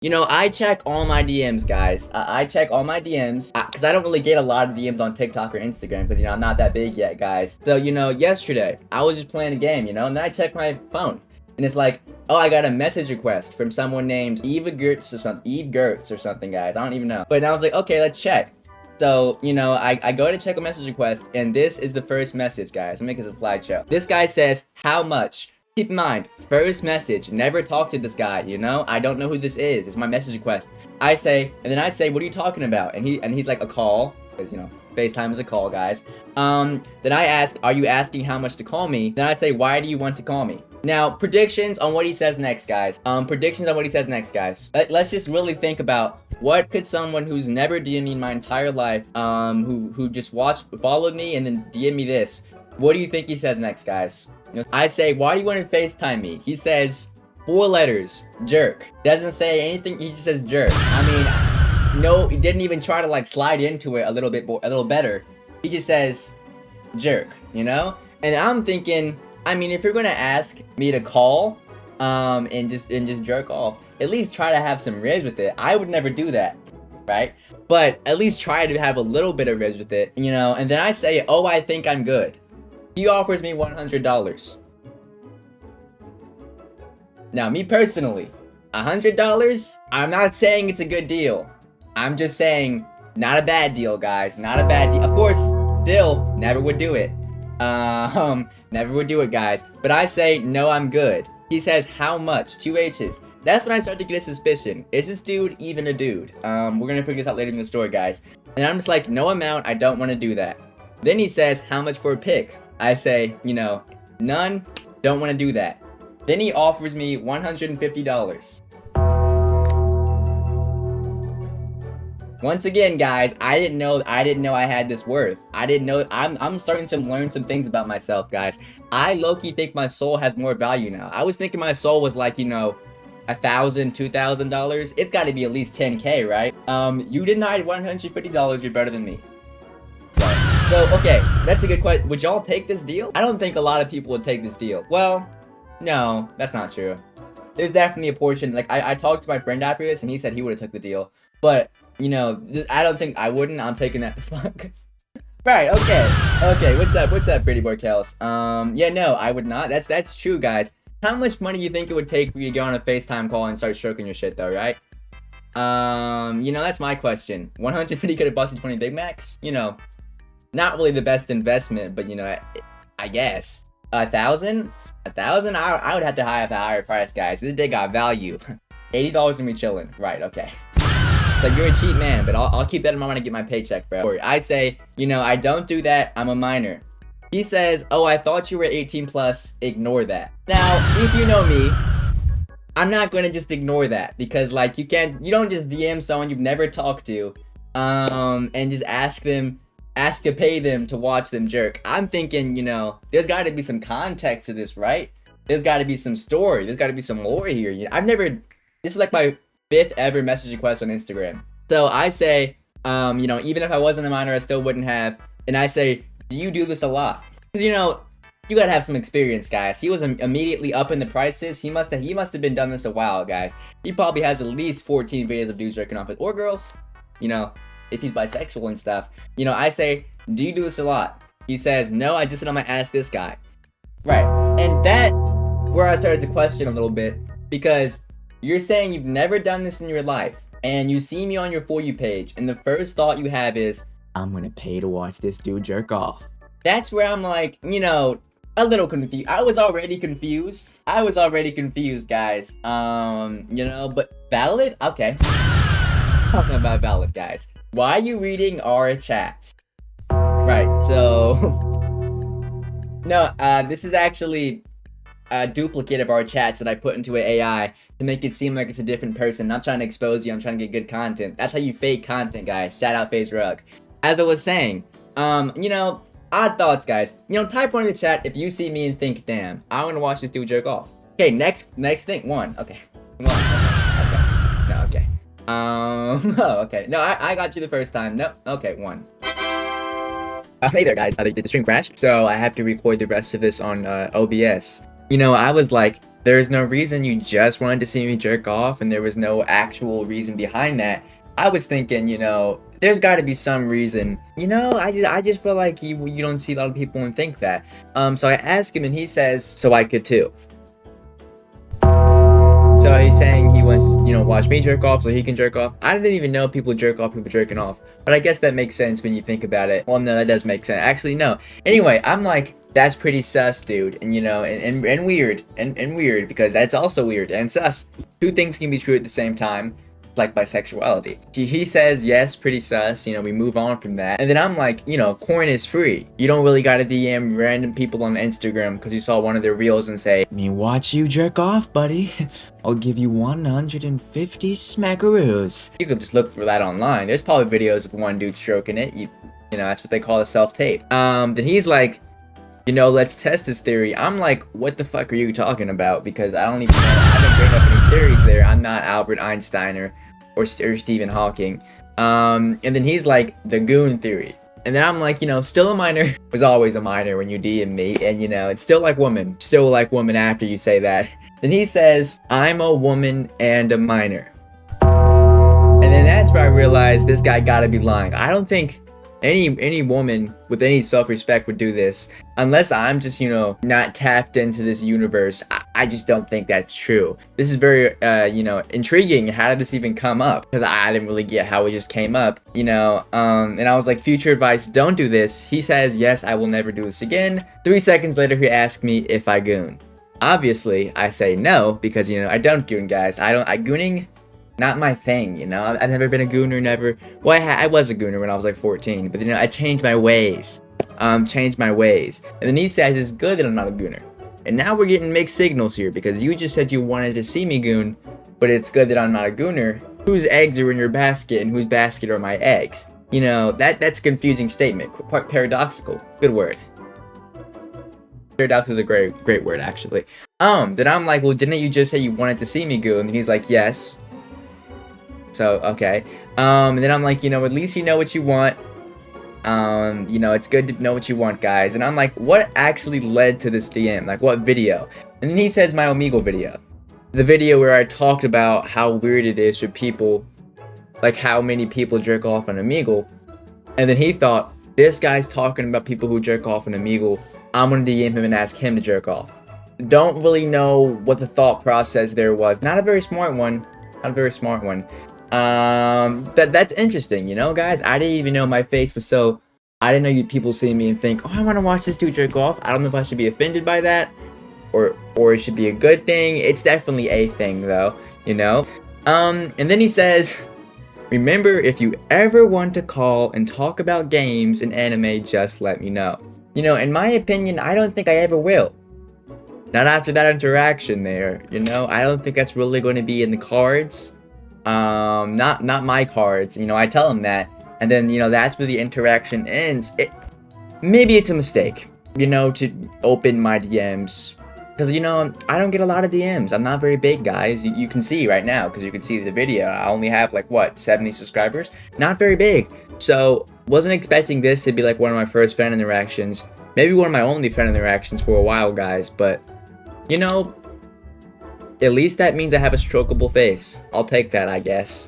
You know, I check all my DMs, guys. I check all my DMs because I don't really get a lot of DMs on TikTok or Instagram because, you know, I'm not that big yet, guys. So, you know, yesterday, I was just playing a game, you know, and then I checked my phone. And it's like, oh, I got a message request from someone named Eve Gertz or something, guys. I don't even know. But I was like, okay, let's check. So, you know, I go to check a message request, and this is the first message, guys. Let me make this a slideshow. This guy says, how much? Keep in mind, first message, never talked to this guy, you know? I don't know who this is. It's my message request. I say, and then I say, what are you talking about? And he's like, a call, because, you know, FaceTime is a call, guys. Then I ask, are you asking how much to call me? Then I say, why do you want to call me? Now, predictions on what he says next, guys. Let's just really think about what could someone who's never DM'd me in my entire life, who just followed me and then DM'd me this. What do you think he says next, guys? You know, I say, why do you want to FaceTime me? He says, 4 letters, jerk. Doesn't say anything, he just says jerk. I mean, no, he didn't even try to like slide into it a little better. He just says, jerk, you know? And I'm thinking, I mean, if you're gonna ask me to call, and just jerk off, at least try to have some rizz with it. I would never do that, right? But at least try to have a little bit of rizz with it, you know? And then I say, oh, I think I'm good. He offers me $100. Now, me personally, $100, I'm not saying it's a good deal. I'm just saying, not a bad deal, guys. Not a bad deal. Of course, still, never would do it. Never would do it, guys. But I say, no, I'm good. He says, how much? 2 H's. That's when I start to get a suspicion. Is this dude even a dude? We're gonna figure this out later in the story, guys. And I'm just like, no amount, I don't want to do that. Then he says, how much for a pic? I say, you know, none, don't want to do that. Then he offers me $150. Once again, guys, I didn't know I had this worth. I didn't know. I'm starting to learn some things about myself, guys. I low-key think my soul has more value now. I was thinking my soul was like, you know, $1,000, $2,000. It's got to be at least 10K, right? You denied $150. You're better than me. So, okay, that's a good question. Would y'all take this deal? I don't think a lot of people would take this deal. Well, no, that's not true. There's definitely a portion, like, I talked to my friend after this, and he said he would have took the deal. But, you know, I don't think I wouldn't. I'm taking that the fuck. Right, okay, what's up, pretty boy Kels? Yeah, no, I would not. That's true, guys. How much money do you think it would take for you to go on a FaceTime call and start stroking your shit, though, right? You know, that's my question. 150 could have bought you 20 Big Macs? You know, not really the best investment, but, you know, I guess. 1,000? 1,000? I would have to have a higher price, guys. This day got value. $80 and me chilling. Right, okay. So you're a cheap man, but I'll keep that in mind when I get my paycheck, bro. I say, you know, I don't do that. I'm a minor. He says, oh, I thought you were 18 plus. Ignore that. Now, if you know me, I'm not going to just ignore that because, like, you don't just DM someone you've never talked to, and just ask to pay them to watch them jerk. I'm thinking, you know, there's got to be some context to this, right? There's got to be some story. There's got to be some lore here. You know, this is like my 5th ever message request on Instagram. So I say, you know, even if I wasn't a minor, I still wouldn't have. And I say, do you do this a lot? Because, you know, you gotta have some experience, guys. He was immediately up in the prices. He must have been done this a while, guys. He probably has at least 14 videos of dudes jerking off it, or girls, you know, if he's bisexual and stuff. You know, I say, do you do this a lot? He says, no, I just said I'm gonna ask this guy. Right, and that where I started to question a little bit, because you're saying you've never done this in your life, and you see me on your For You page, and the first thought you have is, I'm gonna pay to watch this dude jerk off. That's where I'm like, you know, a little confused. I was already confused, guys. You know, but valid? Okay. Talking about valid, guys. Why are you reading our chats? Right, so... No, this is actually a duplicate of our chats that I put into an AI to make it seem like it's a different person. I'm not trying to expose you, I'm trying to get good content. That's how you fake content, guys. Shout out FaZe Rug. As I was saying, you know, odd thoughts, guys. You know, type one in the chat if you see me and think, damn, I want to watch this dude jerk off. Okay, next thing, 1. Okay. 1. Okay. No, okay. Oh, okay. No, I got you the first time. No, okay, 1. Hey there, guys. The stream crashed, so I have to record the rest of this on OBS. You know, I was like, there's no reason you just wanted to see me jerk off and there was no actual reason behind that. I was thinking, you know, there's got to be some reason. You know, I just feel like you don't see a lot of people and think that. So I asked him and he says, so I could too. So he's saying he wants, you know, watch me jerk off so he can jerk off. I didn't even know people jerk off, people jerking off. But I guess that makes sense when you think about it. Well, no, that does make sense. Actually, no. Anyway, I'm like, that's pretty sus, dude. And, you know, and weird. And weird, because that's also weird and sus. Two things can be true at the same time. Like bisexuality. He says yes, pretty sus, you know, we move on from that. And then I'm like, you know, corn is free. You don't really gotta DM random people on Instagram because you saw one of their reels and say, me watch you jerk off, buddy. I'll give you 150 smackaroos. You can just look for that online. There's probably videos of one dude stroking it. You know, that's what they call a self-tape. Then he's like, you know, let's test this theory. I'm like, what the fuck are you talking about? Because I don't even know. I didn't bring up any theories there. I'm not Albert Einstein or Stephen Hawking. And then he's like, the goon theory. And then I'm like, you know, still a minor. Was always a minor when you DM me. And, you know, it's still like woman. Still like woman after you say that. Then he says, I'm a woman and a minor. And then that's where I realized this guy gotta be lying. I don't think any woman with any self-respect would do this unless I'm just, you know, not tapped into this universe. I just don't think that's true. This is very you know, intriguing. How did this even come up? Because I didn't really get how it just came up, you know. And I was like, future advice, don't do this. He says, yes, I will never do this again. 3 seconds later, he asked me if I goon. Obviously I say no, because, you know, I don't goon, guys. Gooning, not my thing, you know. I've never been a gooner, never. Well, I was a gooner when I was like 14, but, you know, I changed my ways. And then he says it's good that I'm not a gooner. And now we're getting mixed signals here, because you just said you wanted to see me goon, but it's good that I'm not a gooner. Whose eggs are in your basket and whose basket are my eggs? You know, that's a confusing statement. Quite paradoxical. Good word. Paradox is a great word, actually. Then I'm like, well, didn't you just say you wanted to see me goon? And he's like, yes. So, okay. And then I'm like, you know, at least you know what you want. You know, it's good to know what you want, guys. And I'm like, what actually led to this DM? Like, what video? And then he says my Omegle video. The video where I talked about how weird it is for people, like how many people jerk off on Omegle. And then he thought, this guy's talking about people who jerk off on Omegle. I'm gonna DM him and ask him to jerk off. Don't really know what the thought process there was. Not a very smart one. Not a very smart one. That's interesting, you know, guys. I didn't even know my face was so. I didn't know people see me and think, oh, I want to watch this dude jerk off. I don't know if I should be offended by that, or it should be a good thing. It's definitely a thing, though, you know. And then he says, remember, if you ever want to call and talk about games and anime, just let me know. You know, in my opinion, I don't think I ever will. Not after that interaction there, you know. I don't think that's really going to be in the cards. Not my cards, you know. I tell him that, and then, you know, that's where the interaction ends. Maybe it's a mistake, you know, to open my DMs, because, you know, I don't get a lot of DMs. I'm not very big, guys. You can see right now, because you can see the video. I only have like, what, 70 subscribers? Not very big. So wasn't expecting this to be like one of my first fan interactions, maybe one of my only fan interactions for a while, guys. But, you know, at least that means I have a strokeable face. I'll take that, I guess.